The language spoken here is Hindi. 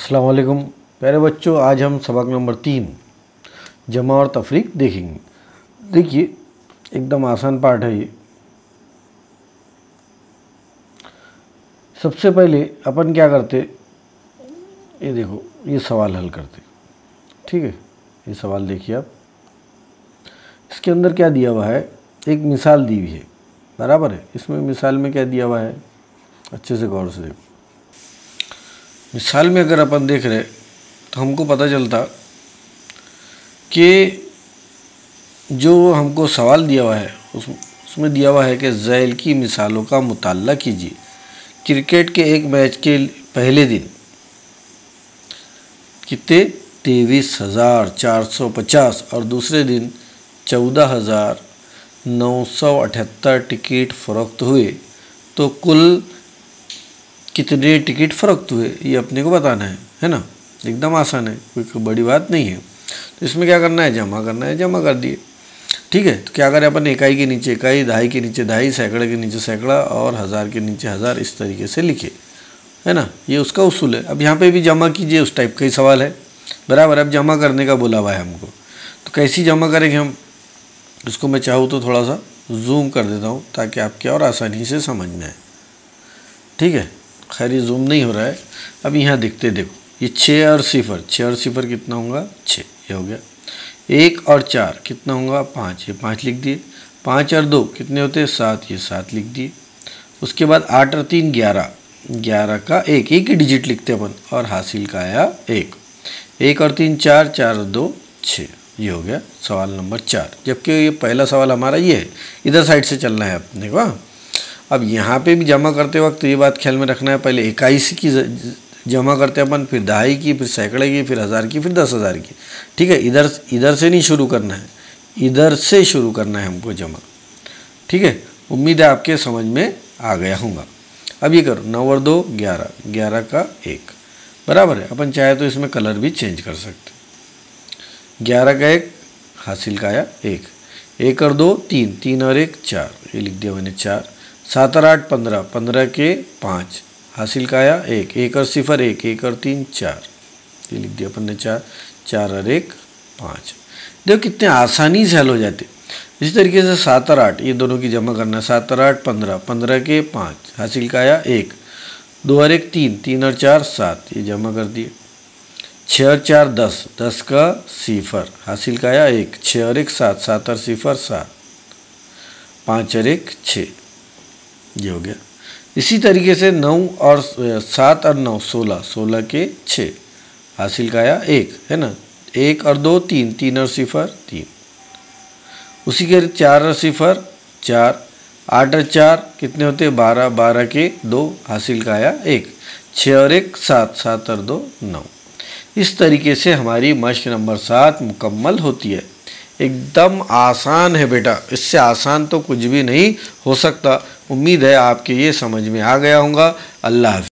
अस्सलाम वालेकुम प्यारे बच्चों, आज हम सबक नंबर 3 जमा और तफरीक देखेंगे। देखिए एकदम आसान पार्ट है ये। सबसे पहले अपन क्या करते, ये देखो ये सवाल हल करते। ठीक है, ये सवाल देखिए आप, इसके अंदर क्या दिया हुआ है, एक मिसाल दी हुई है, बराबर है। इसमें मिसाल में क्या दिया हुआ है, अच्छे से गौर से देखो। मिसाल में अगर अपन देख रहे तो हमको पता चलता कि जो हमको सवाल दिया हुआ है उसमें दिया हुआ है कि ज़ैल की मिसालों का मुताल्ला कीजिए। क्रिकेट के एक मैच के पहले दिन कितने 23,450 और दूसरे दिन 14,978 टिकट फ़रोख्त हुए, तो कुल कितने टिकट फ़रोख्त हुए ये अपने को बताना है ना। एकदम आसान है, कोई बड़ी बात नहीं है। तो इसमें क्या करना है, जमा करना है, जमा कर दिए। ठीक है, तो क्या करें अपन, इकाई के नीचे इकाई, दहाई के नीचे दहाई, सैकड़े के नीचे सैकड़ा और हज़ार के नीचे हज़ार, इस तरीके से लिखे, है ना। ये उसका उसूल है। अब यहाँ पे भी जमा कीजिए, उस टाइप का ही सवाल है, बराबर। अब जमा करने का बोला हुआ है हमको, तो कैसी जमा करेंगे हम, इसको मैं चाहूँ तो थोड़ा सा जूम कर देता हूँ ताकि आपके और आसानी से समझ में आए। ठीक है, खैर ये जूम नहीं हो रहा है। अब यहाँ देखते, देखो ये 6 और 0, 6 और 0 कितना होगा 6, ये हो गया। 1 और 4 कितना होगा 5, ये 5 लिख दिए। 5 और 2 कितने होते हैं 7, ये 7 लिख दिए। उसके बाद 8 और 3 11, 11 का एक ही डिजिट लिखते अपन, और हासिल का आया 1। 1 और 3 4, 4 और 2 6, ये हो गया सवाल नंबर 4। जबकि ये पहला सवाल हमारा ये है, इधर साइड से चलना है अपने को। अब यहाँ पे भी जमा करते वक्त ये बात ख्याल में रखना है, पहले इकाई की जमा करते अपन, फिर दहाई की, फिर सैकड़े की, फिर हज़ार की, फिर 10,000 की। ठीक है, इधर से नहीं शुरू करना है, इधर से शुरू करना है हमको जमा। ठीक है, उम्मीद है आपके समझ में आ गया होगा। अब ये करो, 9 और 2 11, 11 का 1, बराबर है। अपन चाहे तो इसमें कलर भी चेंज कर सकते। 11 का 1, हासिल का आया 1। 1 और 2 3, 3 और 1 4, ये लिख दिया मैंने 4। 7 और 8 15, 15 के 5, हासिल का आया 1। 1 और 0 1, 1 और 3 4, ये लिख दिया अपन ने 4। 4 और 1 5। देखो कितने आसानी से हल हो जाते। इसी तरीके से 7 और 8, ये दोनों की जमा करना है। 7 और 8 15, 15 के 5, हासिल का आया 1। 2 और 1 3, 3 और 4 7, ये जमा कर दिए। 6 और 4 10, 10 का 0, हासिल का आया 1। 6 और 1 7, 7 और 0 7, 5 और 1 6, ये हो गया। इसी तरीके से 9 और 7 और 9 16, 16 के 6, हासिल का आया 1, है ना। 1 और 2 3, 3 और 0 3, उसी के 4 और 0 4, 8 और 4 कितने होते 12, 12 के 2, हासिल का आया 1। 6 और 1 7, 7 और 2 9। इस तरीके से हमारी मश्क नंबर 7 मुकम्मल होती है। एकदम आसान है बेटा, इससे आसान तो कुछ भी नहीं हो सकता। उम्मीद है आपके ये समझ में आ गया होगा। अल्लाह हाफ़िज़।